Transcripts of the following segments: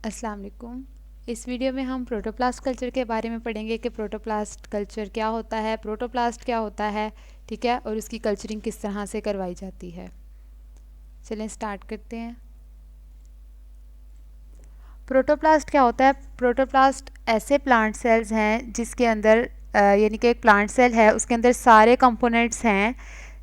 अस्सलाम वालेकुम। इस वीडियो में हम प्रोटोप्लास्ट कल्चर के बारे में पढ़ेंगे कि प्रोटोप्लास्ट कल्चर क्या होता है, प्रोटोप्लास्ट क्या होता है, ठीक है, और उसकी कल्चरिंग किस तरह से करवाई जाती है। चलें स्टार्ट करते हैं। प्रोटोप्लास्ट क्या होता है? प्रोटोप्लास्ट ऐसे प्लांट सेल्स हैं जिसके अंदर यानी कि एक प्लांट सेल है, उसके अंदर सारे कंपोनेंट्स हैं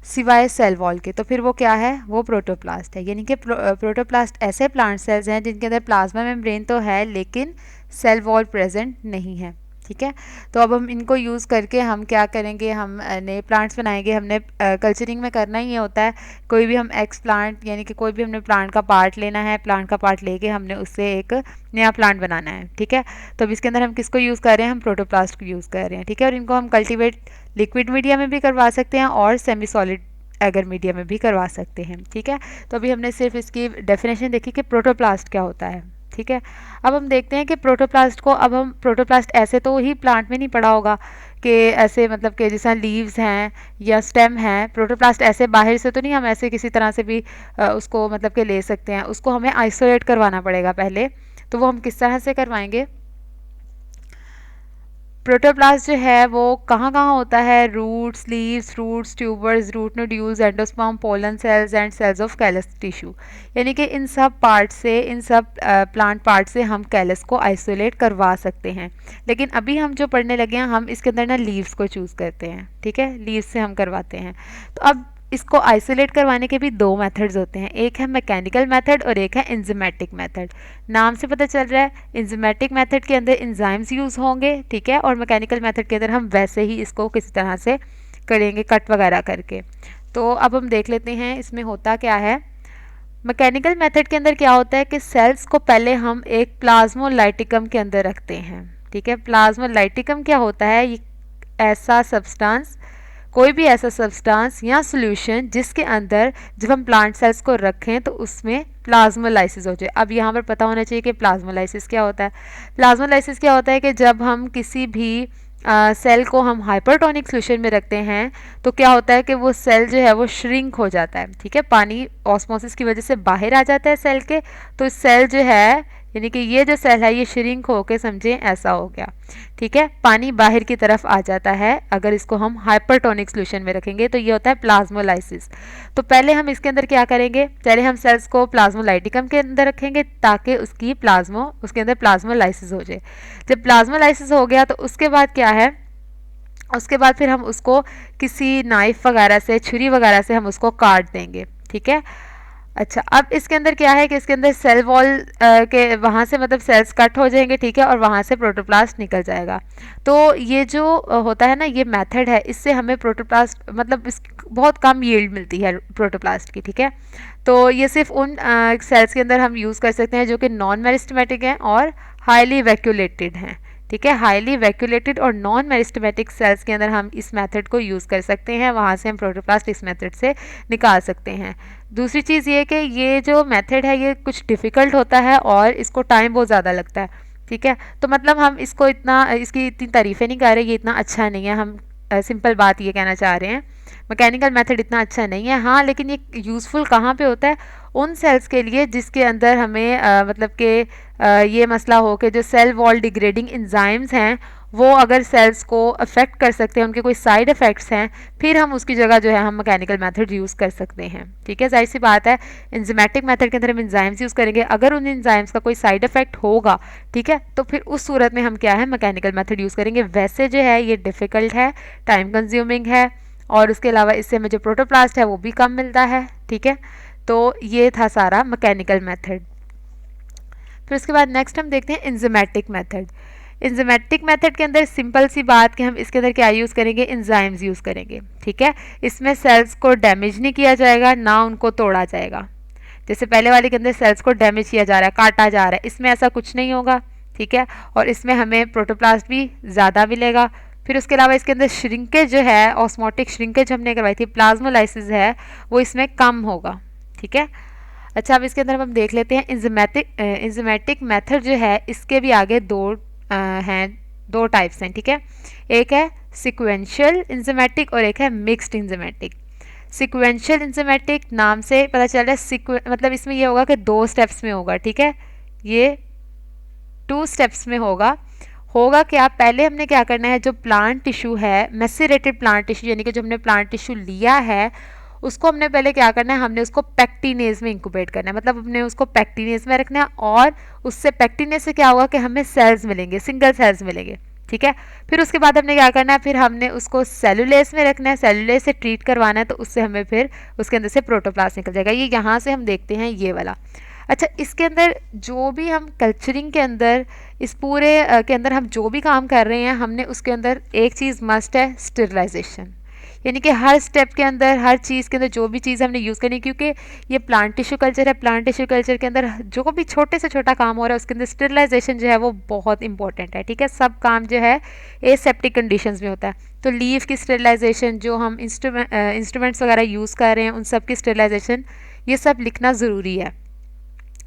सिवाय सेल वॉल के, तो फिर वो क्या है? वो प्रोटोप्लास्ट है। यानी कि प्रोटोप्लास्ट ऐसे प्लांट सेल्स हैं जिनके अंदर प्लाज्मा मेम्ब्रेन तो है लेकिन सेल वॉल प्रेजेंट नहीं है। ठीक है, तो अब हम इनको यूज़ करके हम क्या करेंगे, हम नए प्लांट्स बनाएंगे। हमने कल्चरिंग में करना ही ये होता है, कोई भी हम एक्स प्लांट यानी कि कोई भी हमने प्लांट का पार्ट लेना है, प्लांट का पार्ट लेके हमने उससे एक नया प्लांट बनाना है। ठीक है, तो अब इसके अंदर हम किसको यूज़ कर रहे हैं? हम प्रोटोप्लास्ट को यूज़ कर रहे हैं। ठीक है, और इनको हम कल्टीवेट लिक्विड मीडिया में भी करवा सकते हैं और सेमी सॉलिड एगर मीडिया में भी करवा सकते हैं। ठीक है, तो अभी हमने सिर्फ इसकी डेफिनेशन देखी कि प्रोटोप्लास्ट क्या होता है। ठीक है, अब हम देखते हैं कि प्रोटोप्लास्ट को, अब हम प्रोटोप्लास्ट ऐसे तो ही प्लांट में नहीं पढ़ा होगा कि ऐसे मतलब कि जैसा लीव्स हैं या स्टेम हैं, प्रोटोप्लास्ट ऐसे बाहर से तो नहीं हम ऐसे किसी तरह से भी उसको मतलब कि ले सकते हैं। उसको हमें आइसोलेट करवाना पड़ेगा पहले, तो वो हम किस तरह से करवाएंगे? प्रोटोप्लास्ट जो है वो कहाँ कहाँ होता है? Roots, leaves, fruits, tubers, root nodules, endosperm, pollen cells and cells of callus tissue. यानी कि इन सब पार्ट से, इन सब प्लांट पार्ट से हम कैलस को आइसोलेट करवा सकते हैं। लेकिन अभी हम जो पढ़ने लगे हैं, हम इसके अंदर ना लीव्स को चूज़ करते हैं। ठीक है, लीव्स से हम करवाते हैं। तो अब इसको आइसोलेट करवाने के भी दो मेथड्स होते हैं, एक है मैकेनिकल मेथड और एक है इंजामेटिक मेथड। नाम से पता चल रहा है इंजामेटिक मेथड के अंदर इंजाइम्स यूज़ होंगे, ठीक है, और मैकेनिकल मेथड के अंदर हम वैसे ही इसको किसी तरह से करेंगे, कट वगैरह करके। तो अब हम देख लेते हैं इसमें होता क्या है। मैकेनिकल मेथड के अंदर क्या होता है कि सेल्स को पहले हम एक प्लाज्मोलाइटिकम के अंदर रखते हैं। ठीक है, प्लाज्मोलाइटिकम क्या होता है? ये ऐसा सब्सटेंस, कोई भी ऐसा सब्सटेंस या सॉल्यूशन जिसके अंदर जब हम प्लांट सेल्स को रखें तो उसमें प्लाज्मोलाइसिस हो जाए। अब यहाँ पर पता होना चाहिए कि प्लाज्मोलाइसिस क्या होता है। प्लाज्मोलाइसिस क्या होता है कि जब हम किसी भी सेल को हम हाइपरटोनिक सोल्यूशन में रखते हैं तो क्या होता है कि वो सेल जो है वो श्रिंक हो जाता है। ठीक है, पानी ऑस्मोसिस की वजह से बाहर आ जाता है सेल के, तो सेल जो है यानी कि ये जो सेल है ये श्रिंक होके समझें ऐसा हो गया। ठीक है, पानी बाहर की तरफ आ जाता है अगर इसको हम हाइपरटोनिक सोल्यूशन में रखेंगे, तो ये होता है प्लाज्मोलाइसिस। तो पहले हम इसके अंदर क्या करेंगे? पहले हम सेल्स को प्लाज्मोलाइटिकम के अंदर रखेंगे ताकि उसके अंदर प्लाज्मोलाइसिस हो जाए। जब प्लाज्मोलाइसिस हो गया तो उसके बाद क्या है, उसके बाद फिर हम उसको किसी नाइफ वगैरह से, छुरी वगैरह से हम उसको काट देंगे। ठीक है, अच्छा, अब इसके अंदर क्या है कि इसके अंदर सेल वॉल के वहाँ से मतलब सेल्स कट हो जाएंगे। ठीक है, और वहाँ से प्रोटोप्लास्ट निकल जाएगा। तो ये जो होता है ना, ये मेथड है, इससे हमें प्रोटोप्लास्ट मतलब बहुत कम यील्ड मिलती है प्रोटोप्लास्ट की। ठीक है, तो ये सिर्फ उन सेल्स के अंदर हम यूज़ कर सकते हैं जो कि नॉन मेरिस्टेमेटिक हैं और हाईली वैक्यूलेटेड हैं। ठीक है, हाईली वैक्यूलेटेड और नॉन मेरिस्टेमेटिक सेल्स के अंदर हम इस मेथड को यूज़ कर सकते हैं, वहाँ से हम प्रोटोप्लास्ट इस मेथड से निकाल सकते हैं। दूसरी चीज़ ये कि ये जो मेथड है ये कुछ डिफ़िकल्ट होता है और इसको टाइम बहुत ज़्यादा लगता है। ठीक है, तो मतलब हम इसको इतना, इसकी इतनी तारीफ़ें नहीं कर रहे, ये इतना अच्छा नहीं है। हम सिंपल बात ये कहना चाह रहे हैं, मैकेनिकल मेथड इतना अच्छा नहीं है। हाँ, लेकिन ये यूज़फुल कहाँ पे होता है? उन सेल्स के लिए जिसके अंदर हमें मतलब कि ये मसला हो कि जो सेल वॉल डिग्रेडिंग एंजाइम्स हैं वो अगर सेल्स को अफेक्ट कर सकते हैं, उनके कोई साइड इफ़ेक्ट्स हैं, फिर हम उसकी जगह जो है हम मैकेनिकल मेथड यूज़ कर सकते हैं। ठीक है, जाहिर सी बात है एंजाइमेटिक मेथड के अंदर हम एंजाइम्स यूज़ करेंगे, अगर उन एंजाइम्स का कोई साइड इफ़ेक्ट होगा, ठीक है, तो फिर उस सूरत में हम क्या है, मैकेनिकल मेथड यूज़ करेंगे। वैसे जो है ये डिफ़िकल्ट है, टाइम कंज्यूमिंग है, और उसके अलावा इससे हमें जो प्रोटोप्लास्ट है वो भी कम मिलता है। ठीक है, तो ये था सारा मैकेनिकल मेथड। फिर उसके बाद नेक्स्ट हम देखते हैं इंजामेटिक मेथड। इंजामेटिक मेथड के अंदर सिंपल सी बात कि हम इसके अंदर क्या यूज़ करेंगे? इंजाइम्स यूज़ करेंगे। ठीक है, इसमें सेल्स को डैमेज नहीं किया जाएगा, ना उनको तोड़ा जाएगा। जैसे पहले वाले के अंदर सेल्स को डैमेज किया जा रहा है, काटा जा रहा है, इसमें ऐसा कुछ नहीं होगा। ठीक है, और इसमें हमें प्रोटोप्लास्ट भी ज़्यादा मिलेगा। फिर उसके अलावा इसके अंदर श्रिंकेज जो है, ऑस्मोटिक श्रिंकेज हमने करवाई थी, प्लाज्मोलाइसिस है, वो इसमें कम होगा। ठीक है, अच्छा, अब इसके अंदर हम देख लेते हैं इंजामेटिक मेथड जो है, इसके भी आगे हैं, दो टाइप्स हैं। ठीक है, एक है सिक्वेंशियल इंजामेटिक और एक है मिक्स्ड इंजामेटिक। सिक्वेंशियल इंजामेटिक नाम से पता चल रहा है, मतलब इसमें ये होगा कि दो स्टेप्स में होगा। ठीक है, ये 2 स्टेप्स में होगा। होगा क्या, पहले हमने क्या करना है, जो प्लांट टिश्यू है, मैसेरेटेड प्लांट टिश्यू यानी कि जो हमने प्लांट टिश्यू लिया है उसको हमने पहले क्या करना है, हमने उसको पैक्टीनेज में इंक्यूबेट करना है, मतलब हमने उसको पैक्टीनेज में रखना है और उससे पैक्टीनेज से क्या होगा कि हमें सेल्स मिलेंगे, सिंगल सेल्स मिलेंगे, ठीक है। फिर उसके बाद हमने क्या करना है, फिर हमने उसको सेलुलेस में रखना है, सेलुलेस से ट्रीट करवाना है, तो उससे हमें फिर उसके अंदर से प्रोटोप्लास्ट निकल जाएगा। ये यहाँ से हम देखते हैं ये वाला। अच्छा, इसके अंदर जो भी हम कल्चरिंग के अंदर इस पूरे के अंदर हम जो भी काम कर रहे हैं, हमने उसके अंदर एक चीज़ मस्ट है, स्टेरिलाइजेशन, यानी कि हर स्टेप के अंदर, हर चीज़ के अंदर जो भी चीज़ हमने यूज़ करनी है, क्योंकि ये प्लांट टिश्यू कल्चर है, प्लांट टिश्यू कल्चर के अंदर जो भी छोटे से छोटा काम हो रहा है उसके अंदर स्टेरिलाइजेशन जो है वो बहुत इंपॉर्टेंट है, ठीक है। सब काम जो है एसेप्टिक कंडीशंस में होता है, तो लीफ की स्टेरिलाइजेशन, जो हम इंस्ट्रूमेंट्स वगैरह यूज़ कर रहे हैं उन सब की स्टेरिलाइजेशन, ये सब लिखना ज़रूरी है।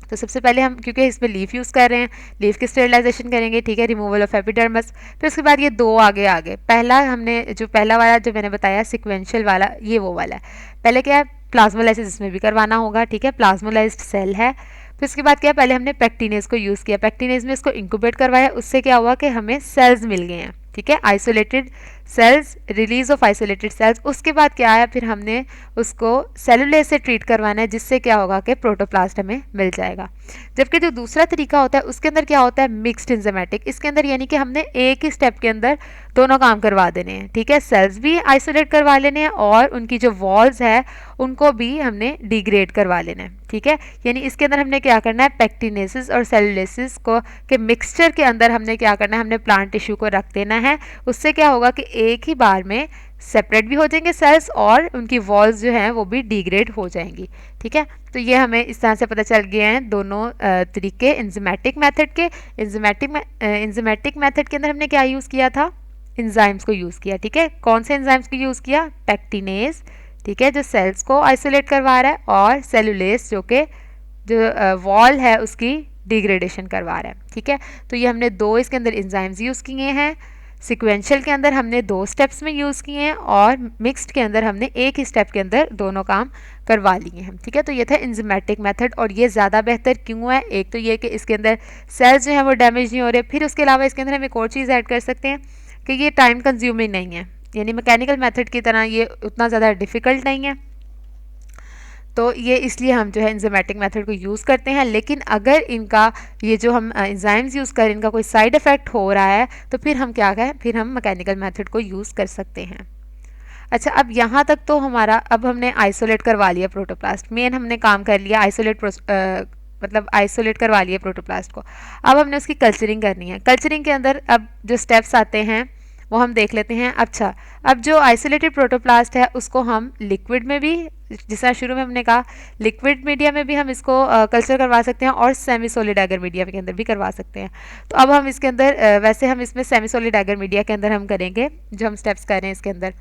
तो सबसे पहले हम, क्योंकि इसमें लीफ यूज़ कर रहे हैं, लीफ की स्टेरिलाइजेशन करेंगे, ठीक है, रिमूवल ऑफ एपिडर्मिस। फिर उसके बाद ये दो आगे पहला हमने जो पहला वाला जो मैंने बताया सिक्वेंशियल वाला, ये वो वाला है। पहले क्या है, प्लाज्मोलाइसिस इसमें भी करवाना होगा, ठीक है, प्लाज्मोलाइज्ड सेल है। फिर उसके बाद क्या, पहले हमने पैक्टीनेज को यूज़ किया, पैक्टीनेज में इसको इंक्यूबेट करवाया, उससे क्या हुआ कि हमें सेल्स मिल गए हैं, ठीक है, isolated cells, release of isolated cells. उसके बाद क्या आया, फिर हमने उसको सेलुलेज से ट्रीट करवाना है, जिससे क्या होगा कि प्रोटोप्लास्ट हमें मिल जाएगा। जबकि जो दूसरा तरीका होता है उसके अंदर क्या होता है, मिक्स्ड एंजाइमेटिक। इसके अंदर यानी कि हमने एक ही स्टेप के अंदर दोनों काम करवा देने हैं, ठीक है, सेल्स भी आइसोलेट करवा लेने हैं और उनकी जो वॉल्स है उनको भी हमने डिग्रेड करवा लेना है, ठीक है। यानी इसके अंदर हमने क्या करना है, पैक्टीनेसिस और सेलुलेसिस को के मिक्सचर के अंदर हमने क्या करना है, हमने प्लांट टिश्यू को रख देना है। उससे क्या होगा कि एक ही बार में सेपरेट भी हो जाएंगे सेल्स और उनकी वॉल्स जो हैं वो भी डिग्रेड हो जाएंगी, ठीक है। तो ये हमें इस तरह से पता चल गए हैं दोनों तरीके एंजाइमेटिक मेथड के। एंजाइमेटिक मेथड के अंदर हमने क्या यूज़ किया था, एंजाइम्स को यूज़ किया, ठीक है। कौन से एंजाइम्स को यूज़ किया, पैक्टीनेज, ठीक है, जो सेल्स को आइसोलेट करवा रहा है, और सेलुलेस जो कि जो वॉल है उसकी डिग्रेडेशन करवा रहा है, ठीक है। तो ये हमने दो इसके अंदर एंजाइम्स यूज़ किए हैं। सिक्वेंशियल के अंदर हमने दो स्टेप्स में यूज़ किए हैं और मिक्स्ड के अंदर हमने एक ही स्टेप के अंदर दोनों काम करवा लिए हैं, ठीक है। तो ये था एंजाइमेटिक मेथड, और ये ज़्यादा बेहतर क्यों है, एक तो ये कि इसके अंदर सेल्स जो हैं वो डैमेज नहीं हो रहे। फिर उसके अलावा इसके अंदर हम एक और चीज़ ऐड कर सकते हैं कि ये टाइम कंज्यूमिंग नहीं है, यानी मैकेनिकल मेथड की तरह ये उतना ज़्यादा डिफ़िकल्ट नहीं है। तो ये इसलिए हम जो है एंजाइमेटिक मेथड को यूज़ करते हैं। लेकिन अगर इनका ये जो हम एंजाइम्स यूज़ करें इनका कोई साइड इफ़ेक्ट हो रहा है तो फिर हम क्या करें, फिर हम मैकेनिकल मेथड को यूज़ कर सकते हैं। अच्छा, अब यहाँ तक तो हमारा, अब हमने आइसोलेट करवा लिया प्रोटोप्लास्ट, मेन हमने काम कर लिया आइसोलेट, मतलब आइसोलेट करवा लिया प्रोटोप्लास्ट को। अब हमने उसकी कल्चरिंग करनी है। कल्चरिंग के अंदर अब जो स्टेप्स आते हैं वो हम देख लेते हैं। अच्छा, अब जो आइसोलेटेड प्रोटोप्लास्ट है उसको हम लिक्विड में भी, जिस तरह शुरू में हमने कहा, लिक्विड मीडिया में भी हम इसको कल्चर करवा सकते हैं और सेमी सॉलिड एगर मीडिया के अंदर भी करवा सकते हैं। तो अब हम इसके अंदर वैसे हम इसमें सेमी सॉलिड एगर मीडिया के अंदर हम करेंगे जो हम स्टेप्स कर रहे हैं इसके अंदर।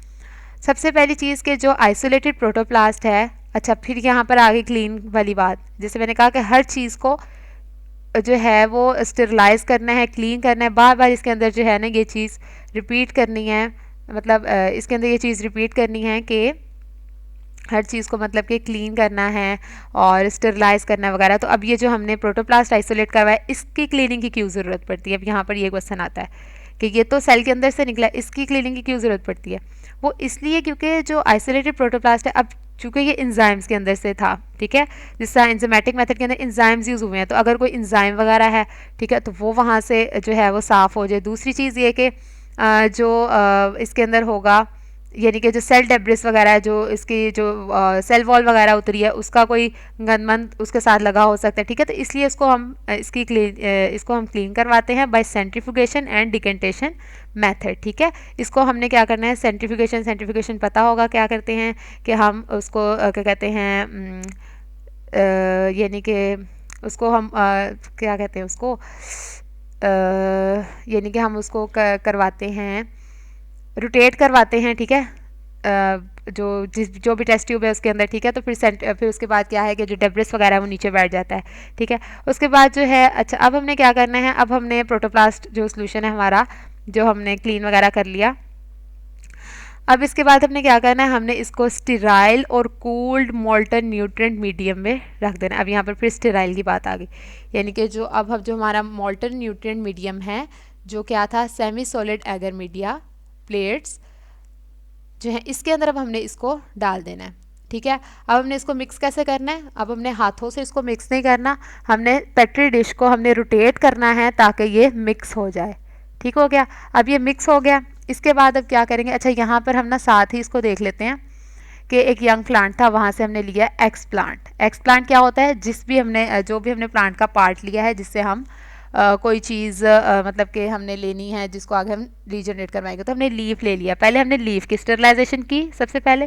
सबसे पहली चीज़ के जो आइसोलेटेड प्रोटोप्लास्ट है, अच्छा फिर यहाँ पर आगे क्लीन वाली बात, जैसे मैंने कहा कि हर चीज़ को जो है वो स्टेरलाइज करना है, क्लीन करना है, बार बार इसके अंदर जो है ना ये चीज़ रिपीट करनी है, मतलब इसके अंदर ये चीज़ रिपीट करनी है कि हर चीज़ को मतलब कि क्लीन करना है और स्टेरलाइज करना वगैरह। तो अब ये जो हमने प्रोटोप्लास्ट आइसोलेट करवाया इसकी क्लीनिंग की क्यों ज़रूरत पड़ती है, अब यहाँ पर ये क्वेश्चन आता है कि ये तो सेल के अंदर से निकला, इसकी क्लीनिंग की क्यों ज़रूरत पड़ती है। वो इसलिए क्योंकि जो आइसोलेटेड प्रोटोप्लास्ट है, अब चूँकि ये इंजाइम्स के अंदर से था, ठीक है, जिस तरह एंजाइमेटिक मेथड के अंदर इंजाइम्स यूज़ हुए हैं, तो अगर कोई इंजाइम वगैरह है, ठीक है, तो वो वहाँ से जो है वो साफ़ हो जाए। दूसरी चीज़ ये कि जो इसके अंदर होगा, यानी कि जो सेल डेब्रिस वगैरह है, जो इसकी जो सेल वॉल वगैरह उतरी है उसका कोई गंदमंद उसके साथ लगा हो सकता है, ठीक है। तो इसलिए इसको हम इसको हम क्लीन करवाते हैं bye centrifugation and decantation method, ठीक है। इसको हमने क्या करना है, सेंट्रीफ्यूगेशन पता होगा क्या करते हैं कि हम उसको क्या कहते हैं, यानी कि उसको हम क्या कहते हैं उसको, यानी कि हम उसको करवाते हैं, रोटेट करवाते हैं, ठीक है, जो भी टेस्ट ट्यूब है उसके अंदर, ठीक है। तो फिर उसके बाद क्या है कि जो डेब्रिस वगैरह है वो नीचे बैठ जाता है, ठीक है। उसके बाद जो है, अच्छा अब हमने क्या करना है, अब हमने प्रोटोप्लास्ट जो सोल्यूशन है हमारा, जो हमने क्लीन वगैरह कर लिया, अब इसके बाद हमने क्या करना है, हमने इसको स्टेराइल और कूल्ड मोल्टन न्यूट्रिएंट मीडियम में रख देना। अब यहाँ पर फिर स्टेराइल की बात आ गई, यानी कि जो अब हम जो हमारा मोल्टन न्यूट्रिएंट मीडियम है, जो क्या था semi solid agar media plates जो है, इसके अंदर अब हमने इसको डाल देना है। ठीक है, अब हमने इसको मिक्स कैसे करना है, अब हमने हाथों से इसको मिक्स नहीं करना, हमने पेट्री डिश को हमने रोटेट करना है ताकि ये मिक्स हो जाए। ठीक हो गया, अब ये मिक्स हो गया। इसके बाद अब क्या करेंगे, अच्छा यहाँ पर हम ना साथ ही इसको देख लेते हैं कि एक यंग प्लांट था, वहाँ से हमने लिया एक्स प्लांट। एक्स प्लांट क्या होता है, जिस भी हमने जो भी हमने प्लांट का पार्ट लिया है जिससे हम कोई चीज़ मतलब कि हमने लेनी है जिसको आगे हम रीजनरेट करवाएंगे, तो हमने लीफ ले लिया। पहले हमने लीफ की स्टरलाइजेशन की सबसे पहले,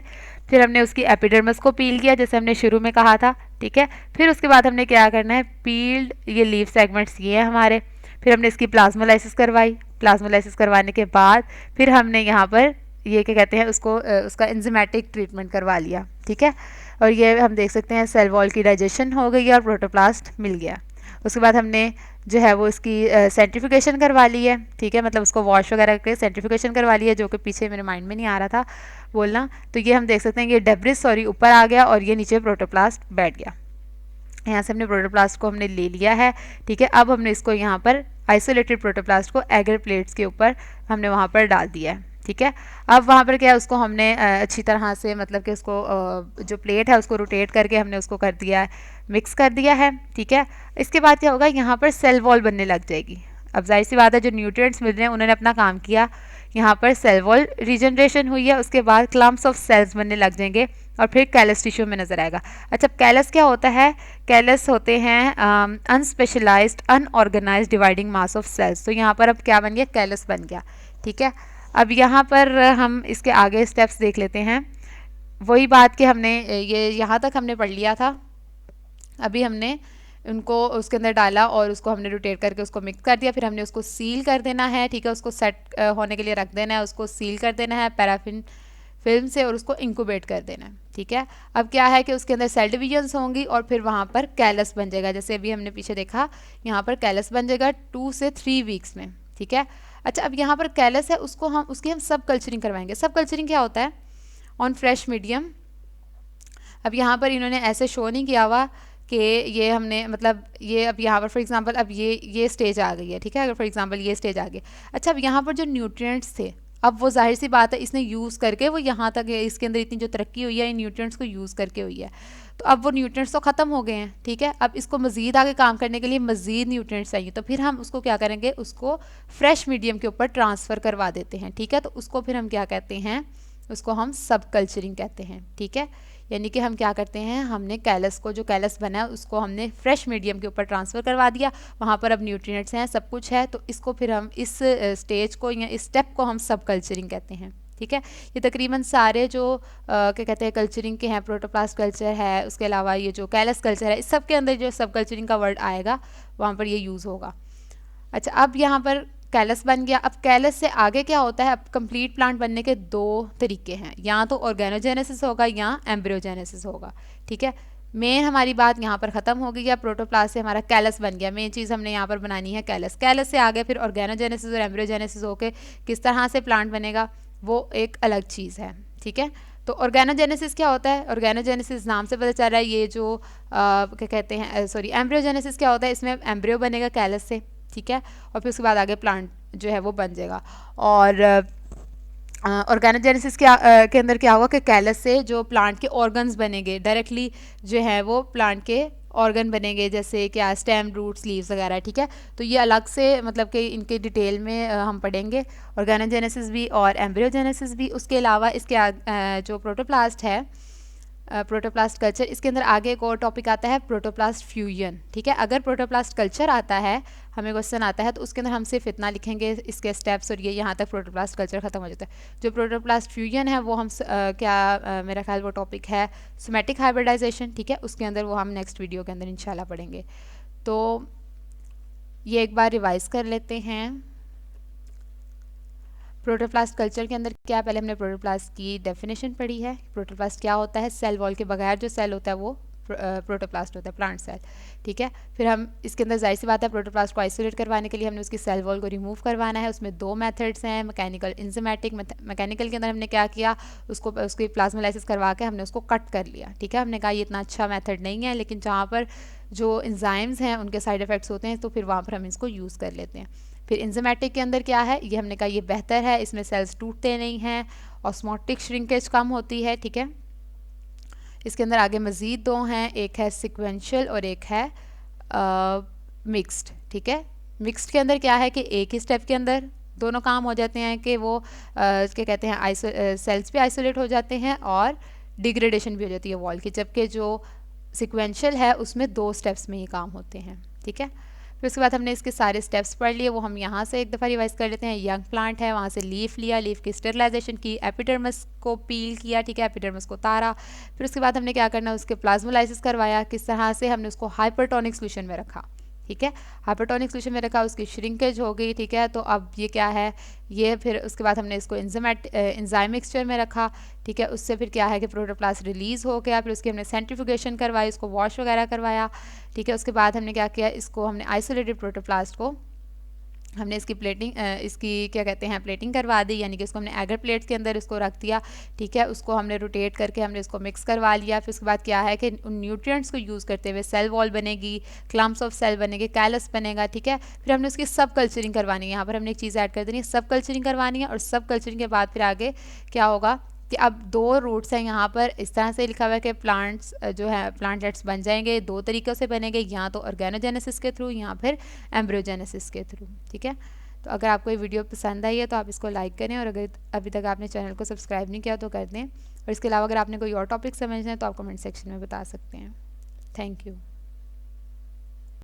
फिर हमने उसकी एपिडर्मिस को पील किया जैसे हमने शुरू में कहा था। ठीक है, फिर उसके बाद हमने क्या करना है, पील्ड ये लीफ सेगमेंट्स ये हैं हमारे, फिर हमने इसकी प्लाज्मोलाइसिस करवाई। प्लाज्मोलाइसिस करवाने के बाद फिर हमने यहाँ पर ये क्या कहते हैं उसको उसका एंजाइमेटिक ट्रीटमेंट करवा लिया। ठीक है, और ये हम देख सकते हैं सेल वॉल की डाइजेशन हो गई और प्रोटोप्लास्ट मिल गया। उसके बाद हमने जो है वो इसकी सेंट्रीफिकेशन करवा ली है। ठीक है, मतलब उसको वॉश वगैरह करके सेंट्रीफिकेशन करवा ली है, जो कि पीछे मेरे माइंड में नहीं आ रहा था बोलना। तो ये हम देख सकते हैं कि डेब्रिस सॉरी ऊपर आ गया और ये नीचे प्रोटोप्लास्ट बैठ गया। यहाँ से हमने प्रोटोप्लास्ट को हमने ले लिया है। ठीक है, अब हमने इसको यहाँ पर आइसोलेटेड प्रोटोप्लास्ट को एगर प्लेट्स के ऊपर हमने वहाँ पर डाल दिया है। ठीक है, अब वहाँ पर क्या है, उसको हमने अच्छी तरह से मतलब कि उसको जो प्लेट है उसको रोटेट करके हमने उसको कर दिया है, मिक्स कर दिया है। ठीक है, इसके बाद क्या होगा, यहाँ पर सेल वॉल बनने लग जाएगी। अब जाहिर सी बात है, जो न्यूट्रिएंट्स मिल रहे हैं उन्होंने अपना काम किया, यहाँ पर सेल वॉल रीजनरेशन हुई है, उसके बाद क्लम्प्स ऑफ सेल्स बनने लग जाएंगे और फिर कैलस टिश्यू में नजर आएगा। अच्छा, कैलस क्या होता है, कैलस होते हैं unspecialised unorganised dividing mass of cells. तो यहाँ पर अब क्या बन गया, कैलस बन गया। ठीक है, अब यहाँ पर हम इसके आगे स्टेप्स देख लेते हैं। वही बात कि हमने ये यहाँ तक हमने पढ़ लिया था, अभी हमने उनको उसके अंदर डाला और उसको हमने रोटेट करके उसको मिक्स कर दिया, फिर हमने उसको सील कर देना है। ठीक है, उसको सेट होने के लिए रख देना है, उसको सील कर देना है पैराफिन फिल्म से और उसको इंक्यूबेट कर देना है। ठीक है, अब क्या है कि उसके अंदर सेल डिविजन्स होंगी और फिर वहाँ पर कैलस बन जाएगा, जैसे अभी हमने पीछे देखा यहाँ पर कैलस बन जाएगा 2 से 3 वीक्स में। ठीक है, अच्छा अब यहाँ पर कैलस है उसको हम उसकी हम सब कल्चरिंग करवाएंगे। सब कल्चरिंग क्या होता है, ऑन फ्रेश मीडियम। अब यहाँ पर इन्होंने ऐसे शो नहीं किया हुआ कि ये हमने मतलब ये अब यहाँ पर फॉर एग्जांपल अब ये स्टेज आ गई है। ठीक है, अगर फॉर एग्जांपल ये स्टेज आ गई, अच्छा अब यहाँ पर जो न्यूट्रिएंट्स थे, अब वो जाहिर सी बात है इसने यूज़ करके वो यहाँ तक इसके अंदर इतनी जो तरक्की हुई है इन न्यूट्रिएंट्स को यूज़ करके हुई है, तो अब वो न्यूट्रिएंट्स तो ख़त्म हो गए हैं। ठीक है, अब इसको मज़ीद आगे काम करने के लिए मज़ीद न्यूट्रिएंट्स चाहिए, तो फिर हम उसको क्या करेंगे, उसको फ्रेश मीडियम के ऊपर ट्रांसफ़र करवा देते हैं। ठीक है, तो उसको फिर हम क्या कहते हैं, उसको हम सब कल्चरिंग कहते हैं। ठीक है, यानी कि हम क्या करते हैं, हमने कैलस को जो कैलस बना है उसको हमने फ्रेश मीडियम के ऊपर ट्रांसफ़र करवा दिया, वहाँ पर अब न्यूट्रिएंट्स हैं, सब कुछ है, तो इसको फिर हम इस स्टेज को या इस स्टेप को हम सब कल्चरिंग कहते हैं। ठीक है, ये तकरीबन सारे जो क्या कहते हैं कल्चरिंग के हैं, प्रोटोप्लास्ट कल्चर है, उसके अलावा ये जो कैलस कल्चर है, इस सब के अंदर जो सब कल्चरिंग का वर्ड आएगा वहाँ पर ये यूज़ होगा। अच्छा, अब यहाँ पर कैलस बन गया। अब कैलस से आगे क्या होता है, अब कंप्लीट प्लांट बनने के 2 तरीके हैं, या तो ऑर्गेनोजेनेसिस होगा या एम्ब्रियोजेनेसिस होगा। ठीक है, मेन हमारी बात यहाँ पर ख़त्म हो गई है, प्रोटोप्लास्ट से हमारा कैलस बन गया, मेन चीज़ हमने यहाँ पर बनानी है कैलस। कैलस से आगे फिर ऑर्गेनोजेनेसिस और एम्ब्रियोजेनेसिस होकर किस तरह से प्लांट बनेगा वो एक अलग चीज़ है। ठीक है, तो ऑर्गेनोजेनेसिस क्या होता है, ऑर्गेनोजेनेसिस नाम से पता चल रहा है, ये जो क्या कहते हैं सॉरी एम्ब्रियोजेनेसिस क्या होता है, इसमें एम्ब्रियो बनेगा कैलस से। ठीक है, और फिर उसके बाद आगे प्लांट जो है वो बन जाएगा। और ऑर्गेनोजेनेसिस के अंदर क्या होगा कि कैलस से जो प्लांट के ऑर्गन्स बनेंगे, डायरेक्टली जो है वो प्लांट के ऑर्गन बनेंगे, जैसे क्या स्टेम, रूट्स, लीव्स वगैरह। ठीक है, तो ये अलग से मतलब कि इनके डिटेल में हम पढ़ेंगे, ऑर्गेनोजेनेसिस भी और एम्ब्रियोजेनेसिस भी। उसके अलावा इसके जो प्रोटोप्लास्ट है, प्रोटोप्लास्ट कल्चर, इसके अंदर आगे एक और टॉपिक आता है प्रोटोप्लास्ट फ्यूजन। ठीक है, अगर प्रोटोप्लास्ट कल्चर आता है, हमें क्वेश्चन आता है, तो उसके अंदर हम सिर्फ इतना लिखेंगे इसके स्टेप्स और ये यहाँ तक प्रोटोप्लास्ट कल्चर ख़त्म हो जाता है। जो प्रोटोप्लास्ट फ्यूजन है वो हम मेरा ख्याल वो टॉपिक है सोमैटिक हाइब्रिडाइजेशन। ठीक है, उसके अंदर वो हम नेक्स्ट वीडियो के अंदर इंशाल्लाह पढ़ेंगे। तो ये एक बार रिवाइज़ कर लेते हैं। प्रोटोप्लास्ट कल्चर के अंदर क्या, पहले हमने प्रोटोप्लास्ट की डेफिनेशन पढ़ी है, प्रोटोप्लास्ट क्या होता है, सेल वॉल के बगैर जो सेल होता है वो प्रोटोप्लास्ट होता है, प्लांट सेल, ठीक है। फिर हम इसके अंदर जाहिर सी बात है प्रोटोप्लास्ट को आइसोलेट करवाने के लिए हमने उसकी सेल वॉल को रिमूव करवाना है। उसमें 2 मेथड्स हैं, मैकेनिकल, इंजामेटिक। मैकेनिकल के अंदर हमने क्या किया, उसकी प्लाज्मोलाइसिस करवा के हमने उसको कट कर लिया, ठीक है। हमने कहा ये इतना अच्छा मेथड नहीं है, लेकिन जहाँ पर जो इंजाइम्स हैं उनके साइड इफ़ेक्ट्स होते हैं तो फिर वहाँ पर हम इसको यूज़ कर लेते हैं। फिर इंजामेटिक के अंदर क्या है, ये हमने कहा ये बेहतर है, इसमें सेल्स टूटते नहीं हैं, ऑस्मोटिक श्रिंकेज कम होती है, ठीक है। इसके अंदर आगे मज़ीद 2 हैं, एक है सिक्वेंशियल और एक है मिक्स्ड, ठीक है। मिक्स्ड के अंदर क्या है कि एक ही स्टेप के अंदर दोनों काम हो जाते हैं कि वो क्या कहते हैं सेल्स भी आइसोलेट हो जाते हैं और डिग्रेडेशन भी हो जाती है वॉल की, जबकि जो सिक्वेंशियल है उसमें 2 स्टेप्स में ही काम होते हैं, ठीक है। फिर उसके बाद हमने इसके सारे स्टेप्स पढ़ लिए, वो हम यहाँ से एक दफ़ा रिवाइज कर लेते हैं। यंग प्लांट है, वहाँ से लीफ लिया, लीफ की स्टेरलाइजेशन की, एपिडर्मिस को पील किया, ठीक है, एपिडर्मिस को तारा। फिर उसके बाद हमने क्या करना, उसके प्लाज्मोलाइसिस करवाया, किस तरह से हमने उसको हाइपरटोनिक सोल्यूशन में रखा, ठीक है। हाइपरटोनिक सोल्यूशन में रखा, उसकी श्रिंकेज हो गई, ठीक है। तो अब ये क्या है, ये फिर उसके बाद हमने इसको एंजाइम मिक्सचर में रखा, ठीक है। उससे फिर क्या है कि प्रोटोप्लास्ट रिलीज़ हो गया, फिर उसकी हमने सेंट्रीफ्यूगेशन करवाई, उसको वॉश वगैरह करवाया, ठीक है। उसके बाद हमने क्या किया, इसको हमने आइसोलेटेड प्रोटोप्लास्ट को हमने इसकी प्लेटिंग इसकी क्या कहते हैं प्लेटिंग करवा दी, यानी कि इसको हमने एगर प्लेट्स के अंदर इसको रख दिया, ठीक है। उसको हमने रोटेट करके हमने इसको मिक्स करवा लिया। फिर उसके बाद क्या है कि उन न्यूट्रिएंट्स को यूज़ करते हुए सेल वॉल बनेगी, क्लम्प्स ऑफ सेल बनेंगे, कैलस बनेगा, ठीक है। फिर हमने उसकी सब कल्चरिंग करवानी है, यहाँ पर हमने एक चीज़ ऐड कर देनी है, सब कल्चरिंग करवानी है। और सब कल्चरिंग के बाद फिर आगे क्या होगा कि अब 2 रूट्स हैं यहाँ पर, इस तरह से लिखा हुआ है कि प्लांट्स जो है प्लांटलेट्स बन जाएंगे 2 तरीक़ों से बनेंगे, या तो ऑर्गेनोजेनेसिस के थ्रू या फिर एम्ब्रियोजेनेसिस के थ्रू, ठीक है। तो अगर आपको ये वीडियो पसंद आई है तो आप इसको लाइक करें, और अगर अभी तक आपने चैनल को सब्सक्राइब नहीं किया तो कर दें। और इसके अलावा अगर आपने कोई और टॉपिक समझना है तो आप कमेंट सेक्शन में बता सकते हैं। Thank you.